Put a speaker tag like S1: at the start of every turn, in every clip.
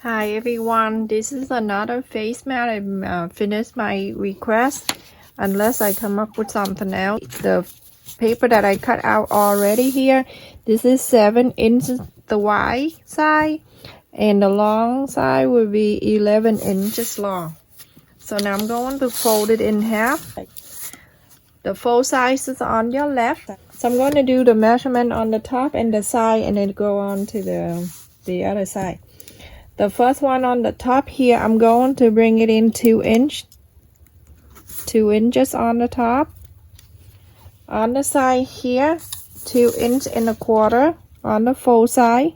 S1: Hi everyone, this is another face mat. I finished my request unless I come up with something else. The paper that I cut out already here, this is 7 inches the wide side and the long side will be 11 inches long. So now I'm going to fold it in half. The fold size is on your left. So I'm going to do the measurement on the top and the side and then go on to the other side. The first one on the top here, I'm going to bring it in 2 inches on the top. On the side here, 2 1/4 inches on the fold side.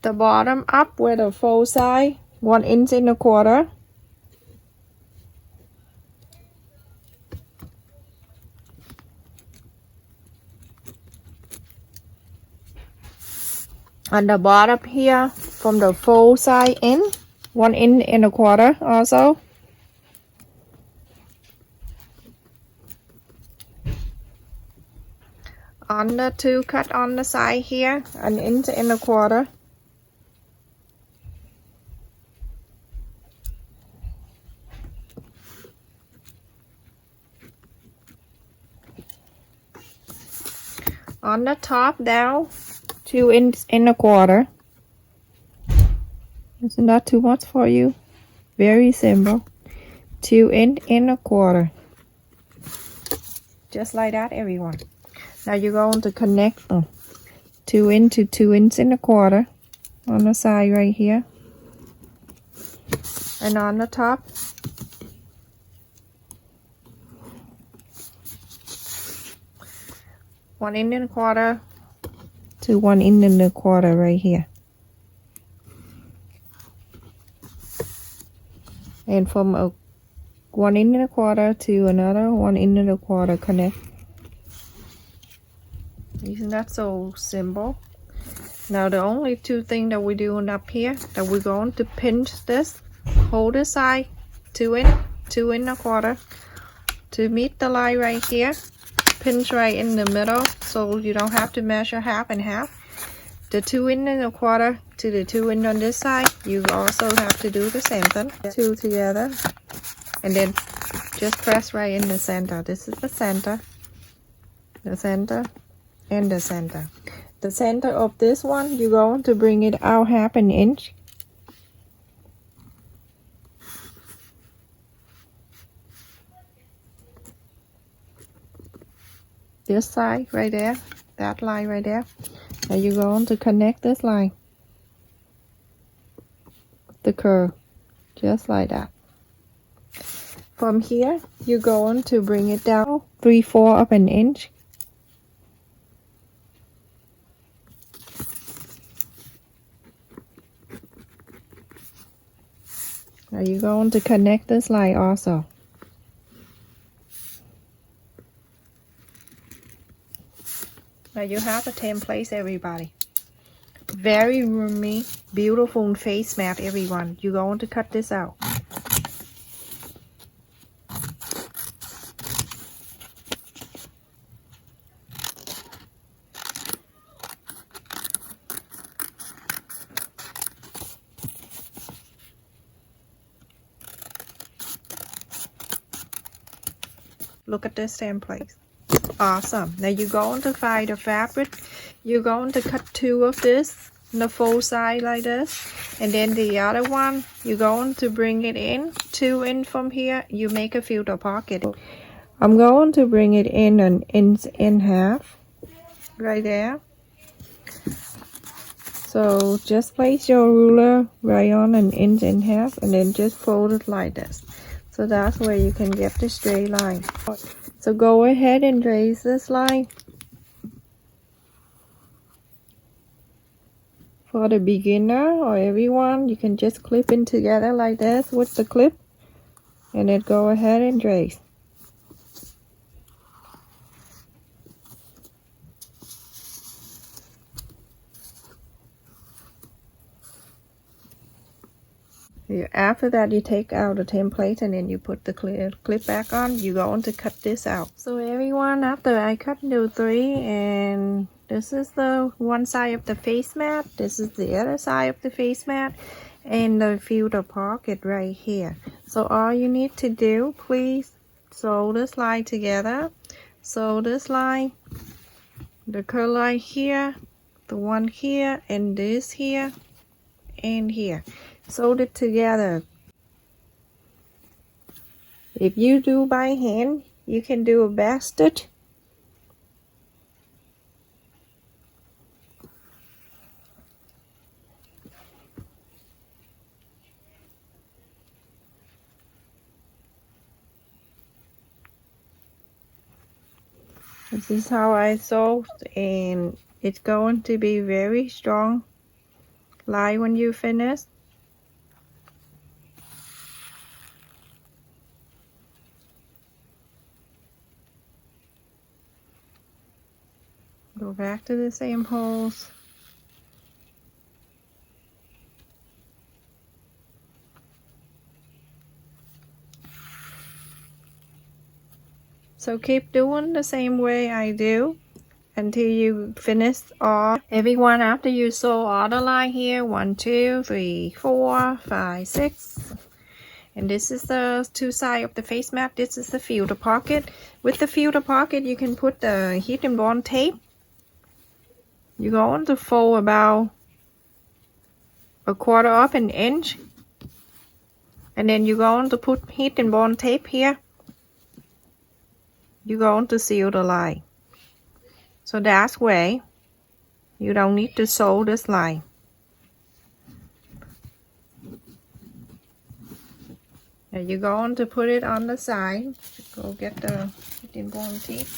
S1: The bottom up with the fold side, 1 1/4 inches. On the bottom here, from the fold side in, 1 1/4 inches also. On the two cut on the side here, 1 1/4 inches. On the top down, 2 1/4 inches. Isn't that too much for you? Very simple. 2 1/4 inches. Just like that, everyone. Now you're going to connect them. 2 into 2 1/4 inches on the side right here. And on the top, one 1 1/4 to 1 1/4 right here. And from a 1 1/4 to another 1 1/4 connect. Isn't that so simple? Now the only two things that we're doing up here, that we're going to pinch this, hold this side 2 1/4 to meet the line right here. Pinch right in the middle so you don't have to measure half and half. The 2 1/4 to the 2 on this side, you also have to do the same thing. Two together and then just press right in the center. This is the center, and the center. The center of this one, you're going to bring it out 1/2 inch. This side right there, that line right there. Now you're going to connect this line, the curve, just like that. From here, you're going to bring it down 3/4 of an inch. Now you're going to connect this line also. Now you have a template, everybody. Very roomy, beautiful face mat, everyone. You're going to cut this out. Look at this template. Awesome. Now you're going to find the fabric. You're going to cut 2 of this on the fold side like this, and then the other one you're going to bring it in 2 in from here. You make a filter pocket. I'm going to bring it in 1 1/2 inches right there. So just place your ruler right on 1 1/2 inches and then just fold it like this. So that's where you can get the straight line. So go ahead and trace this line. For the beginner or everyone, you can just clip in together like this with the clip and then go ahead and trace. After that, you take out the template and then you put the clip back on. You're going to cut this out. So everyone, after I cut the 3, and this is the one side of the face mat, this is the other side of the face mat, and the filter pocket right here. So all you need to do, please sew this line together. Sew this line, the curl line here, the one here, and this here, and here. Sew it together. If you do by hand, you can do a back stitch. This is how I sew, and it's going to be very strong line when you finish. Go back to the same holes. So keep doing the same way I do until you finish all. Everyone, after you sew all the line here, 1, 2, 3, 4, 5, 6. And this is the 2 sides of the face mat. This is the filter pocket. With the filter pocket, you can put the heat and bond tape. You're going to fold about 1/4 of an inch. And then you're going to put heat and bond tape here. You're going to seal the line. So that's way you don't need to sew this line. Now you're going to put it on the side. Go get the heat and bond tape.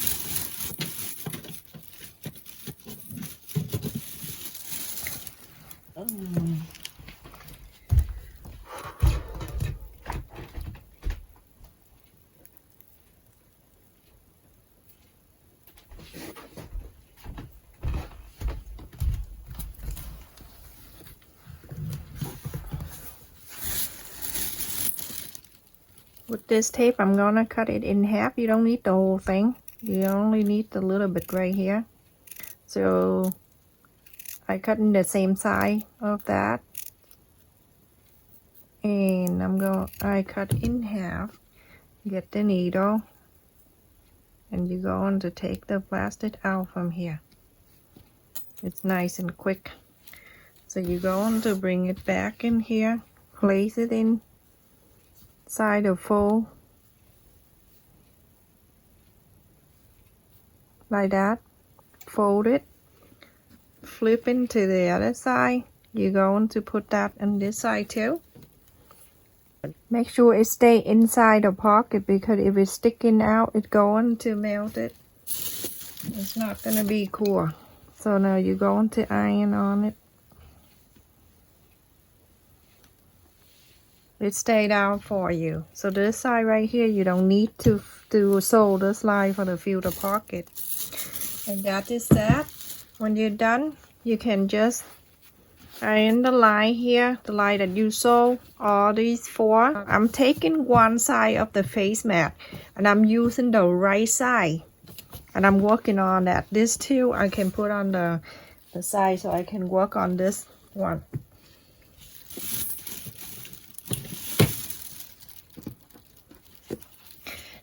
S1: With this tape, I'm gonna cut it in half. You don't need the whole thing. You only need a little bit right here. So I cut in the same side of that, and I cut in half. Get the needle, and you're going to take the plastic out from here. It's nice and quick. So you're going to bring it back in here, place it in side of fold like that, fold it, flip into the other side. You're going to put that on this side too. Make sure it stay inside the pocket, because if it's sticking out, it's going to melt it. It's not gonna be cool. So now you're going to iron on it. It stayed out for you. So this side right here, you don't need to sew this line for the filter pocket. And that is that. When you're done, you can just iron the line here, the line that you sew, all these 4. I'm taking one side of the face mat, and I'm using the right side, and I'm working on that. This too, I can put on the side, so I can work on this one.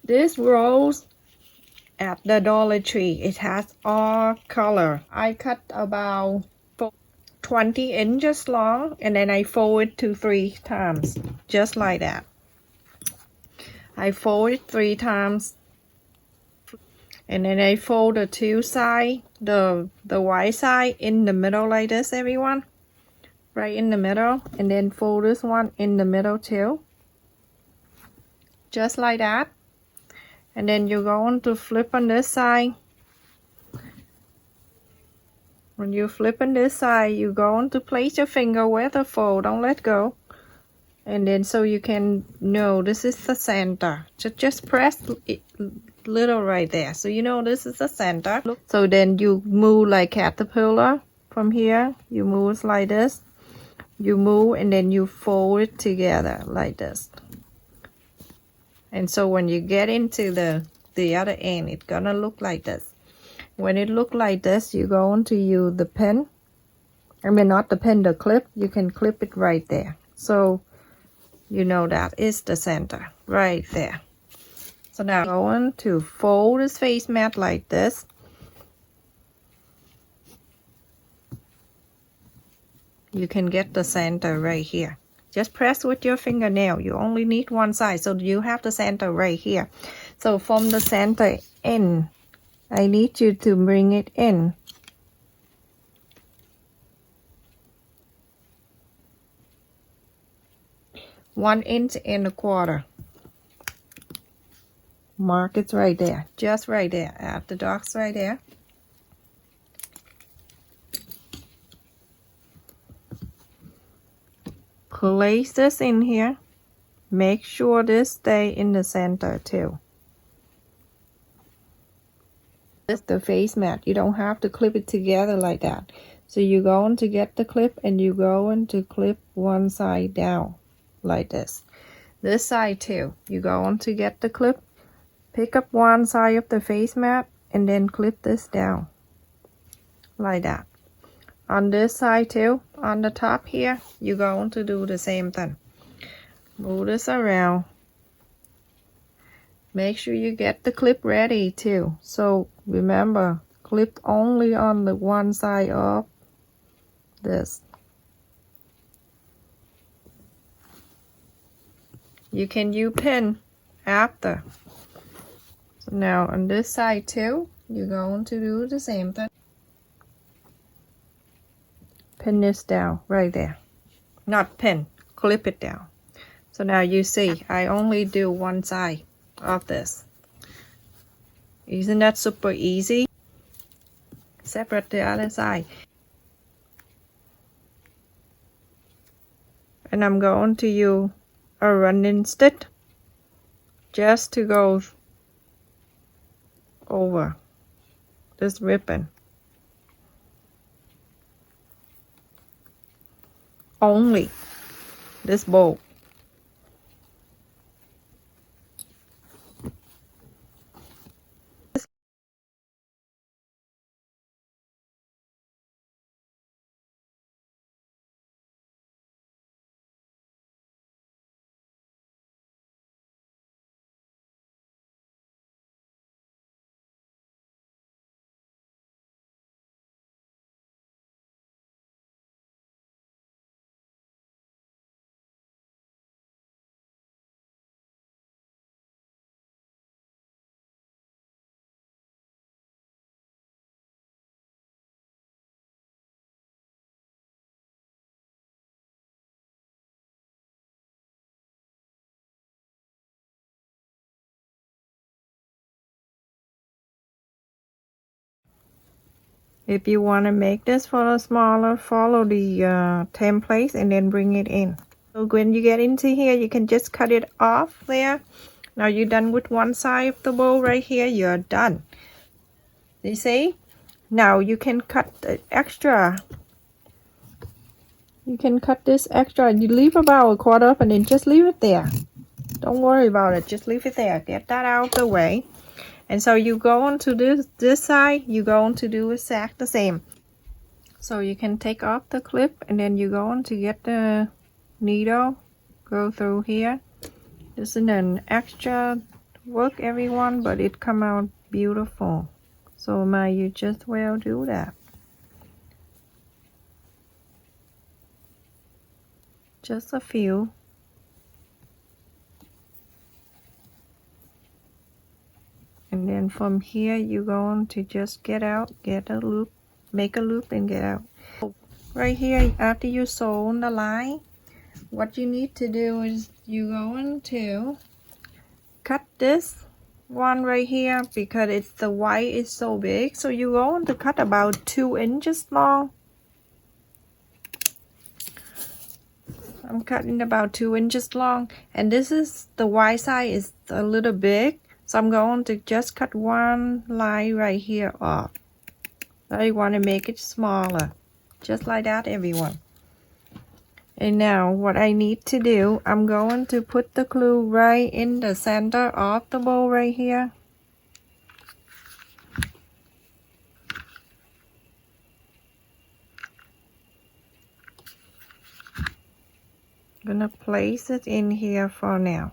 S1: This rose at the Dollar Tree, it has all color. I cut about 20 inches long, and then I fold it to 3 times, just like that. I fold it 3 times, and then I fold the 2 sides, the white side in the middle like this, everyone, right in the middle, and then fold this one in the middle too, just like that. And then you're going to flip on this side. When you flip on this side, you're going to place your finger where the fold, don't let go. And then so you can know this is the center. So just press it little right there, so you know this is the center. So then you move like caterpillar from here. You move like this. you move and then you fold it together like this. And so when you get into the other end, it's gonna look like this. When it look like this, you're going to use the pin. I mean, not the pin, the clip. You can clip it right there. So you know that is the center right there. So now I'm going to fold this face mat like this. You can get the center right here. Just press with your fingernail. You only need one side, so you have the center right here. So from the center in, I need you to bring it in. One inch and a quarter. Mark it right there, just right there, at the dots right there. Place this in here. Make sure this stay in the center too. This is the face mat. You don't have to clip it together like that. So you're going to get the clip and you're going to clip one side down like this. This side too. You're going to get the clip. Pick up one side of the face mat and then clip this down like that. On this side too, on the top here, you're going to do the same thing. Move this around. Make sure you get the clip ready too. So remember, clip only on the one side of this. You can use pin after. So now on this side too, you're going to do the same thing. Pin this down right there. Not pin, clip it down. So now you see, I only do one side of this. Isn't that super easy? Separate the other side. And I'm going to use a running stitch just to go over this ribbon. Only this bow. If you want to make this for a smaller, follow the template and then bring it in. So when you get into here, you can just cut it off there. Now you're done with one side of the bow right here. You're done. You see? Now you can cut the extra. You can cut this extra. You leave about a quarter up and then just leave it there. Don't worry about it. Just leave it there. Get that out of the way. And so you go on to this side, you're going to do exactly the same. So you can take off the clip and then you go on to get the needle, go through here. This is an extra work, everyone, but it come out beautiful. So you just well do that. Just a few. And then from here, you're going to just get out, get a loop, make a loop and get out. Right here, after you sew on the line, what you need to do is you're going to cut this one right here because the white is so big. So you're going to cut about 2 inches long. I'm cutting about 2 inches long. And this is the white side is a little big. So I'm going to just cut one line right here off. I want to make it smaller. Just like that, everyone. And now what I need to do, I'm going to put the glue right in the center of the bowl right here. I'm gonna place it in here for now,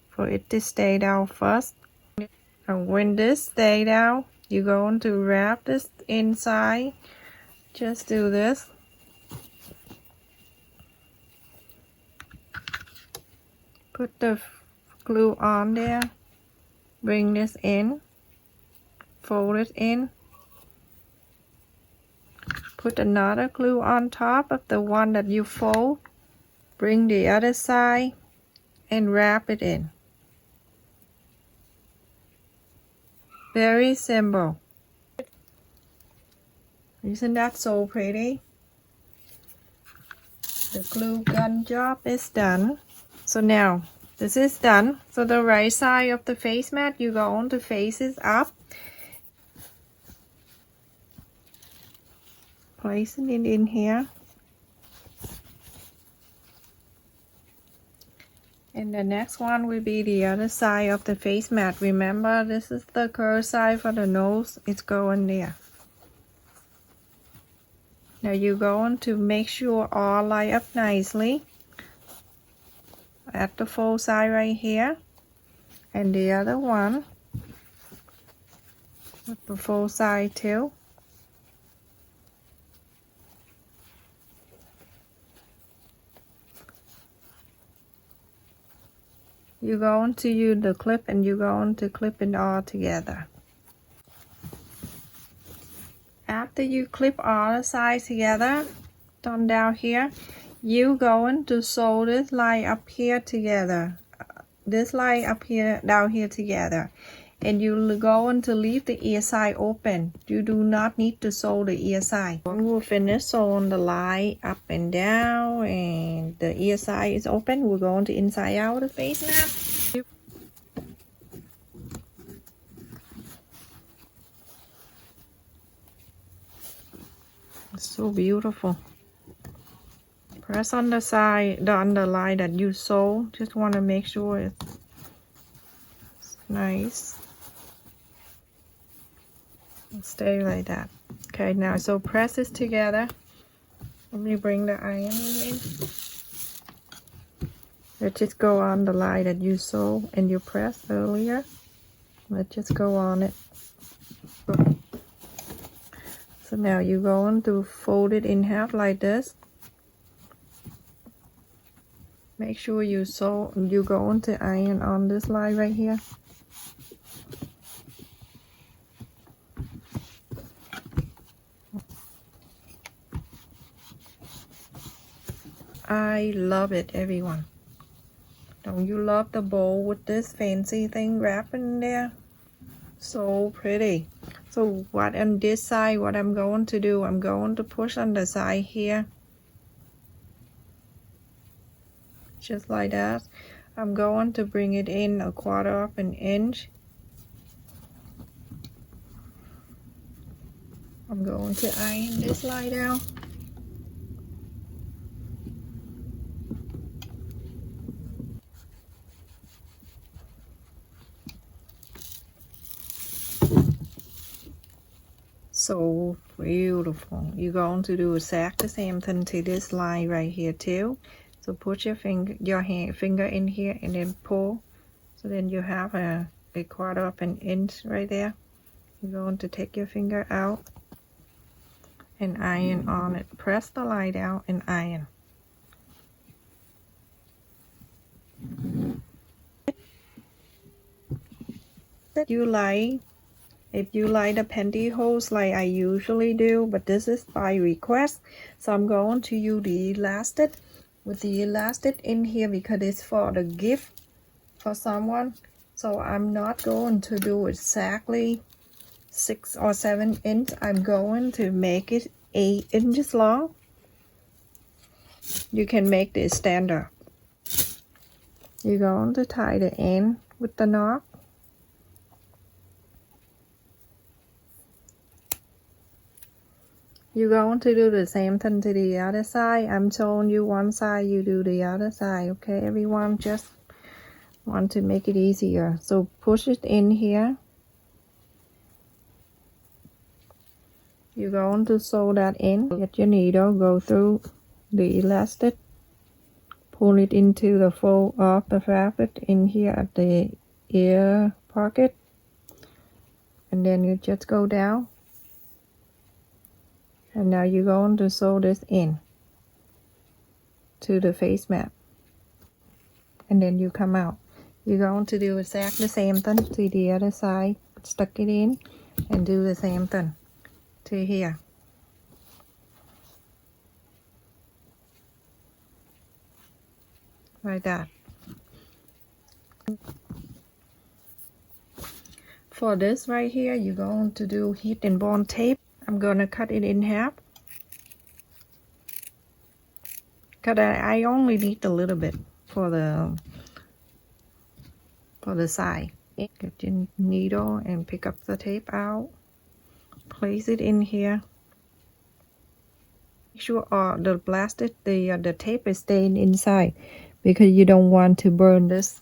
S1: for it to stay down first. And when this stay down, you're going to wrap this inside. Just do this. Put the glue on there. Bring this in. Fold it in. Put another glue on top of the one that you fold. Bring the other side and wrap it in. Very simple. Isn't that so pretty? The glue gun job is done. So now this is done. So the right side of the face mat, you go on to face it up. Placing it in here. And the next one will be the other side of the face mat. Remember, this is the curved side for the nose. It's going there. Now you're going to make sure all line up nicely at the full side right here. And the other one with the full side too. You're going to use the clip and you're going to clip it all together. After you clip all the sides together, down here, you're going to sew this line up here together. This line up here, down here together. And you're going to leave the ear side open. You do not need to sew the ear side. We will finish sewing the line up and down, and the ear side is open. We're going to inside out the face mat. It's so beautiful. Press on the side, on the line that you sew. Just want to make sure it's nice. Stay like that. Okay, now so press this together. Let me bring the iron in. Let's just go on the line that you sew and you pressed earlier. Let's just go on it. So now you're going to fold it in half like this. Make sure you sew. You're going to iron on this line right here. I love it, everyone. Don't you love the bowl with this fancy thing wrapped in there? So pretty. So what on this side, what I'm going to do, I'm going to push on the side here. Just like that. I'm going to bring it in 1/4 of an inch. I'm going to iron this line down. So beautiful. You're going to do exactly the same thing to this line right here too. So put your finger in here and then pull. So then you have a 1/4 of an inch right there. You're going to take your finger out and iron on it. Press the line down and iron. If you like the pantyhose like I usually do, but this is by request, so I'm going to use the elastic with the elastic in here because it's for the gift for someone. So I'm not going to do exactly 6 or 7 inch. I'm going to make it 8 inches long. You can make this standard. You're going to tie the end with the knot. You're going to do the same thing to the other side. I'm showing you one side, you do the other side. Okay, everyone, just want to make it easier. So push it in here. You're going to sew that in. Get your needle, go through the elastic, pull it into the fold of the fabric in here at the ear pocket, and then you just go down. And now you're going to sew this in to the face mat, and then you come out. You're going to do exactly the same thing to the other side. Stuck it in and do the same thing to here. Like that. For this right here, you're going to do heat and bond tape. I'm going to cut it in half. Because I only need a little bit for the side. Get your needle and pick up the tape out. Place it in here. Make sure the plastic, the tape is staying inside, because you don't want to burn this.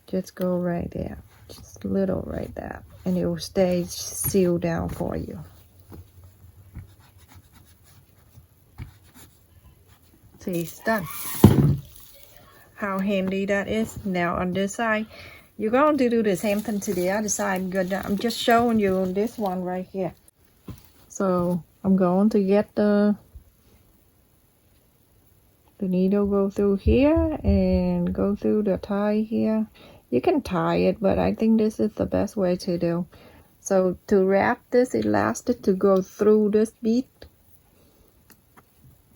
S1: Just go right there, just a little right there, and it will stay sealed down for you. See, it's done. How handy that is. Now on this side, you're going to do the same thing to the other side. I'm just showing you this one right here. So I'm going to get the needle, go through here and go through the tie here. You can tie it, but I think this is the best way to do. So to wrap this elastic to go through this bead,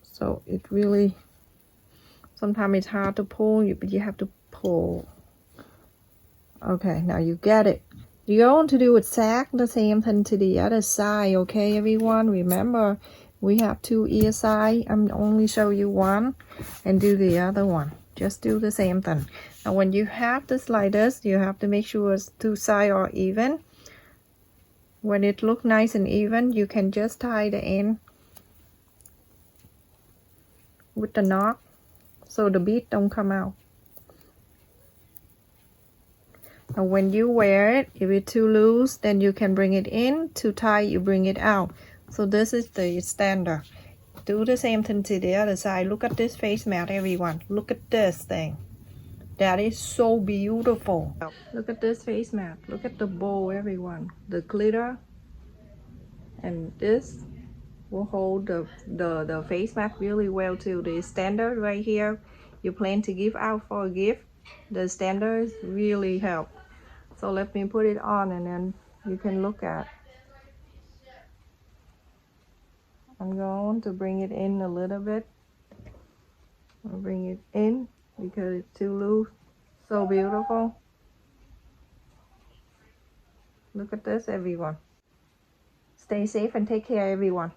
S1: so it really, sometimes it's hard to pull, but you have to pull. Okay, now you get it. You're going to do exactly the same thing to the other side, okay, everyone? Remember, we have two ear sides. I'm only show you one, and do the other one. Just do the same thing. Now when you have this like this, you have to make sure it's two sides are even. When it looks nice and even, you can just tie the end with the knot so the bead don't come out. Now when you wear it, if it's too loose, then you can bring it in. Too tight, you bring it out. So this is the standard. Do the same thing to the other side. Look at this face mat, everyone. Look at this thing. That is so beautiful. Look at this face mat. Look at the bow, everyone. The glitter. And this will hold the face mat really well too. The standard right here, you plan to give out for a gift. The standards really help. So let me put it on and then you can look at. I'm going to bring it in a little bit. I'll bring it in because it's too loose. So beautiful. Look at this, everyone. Stay safe and take care, everyone.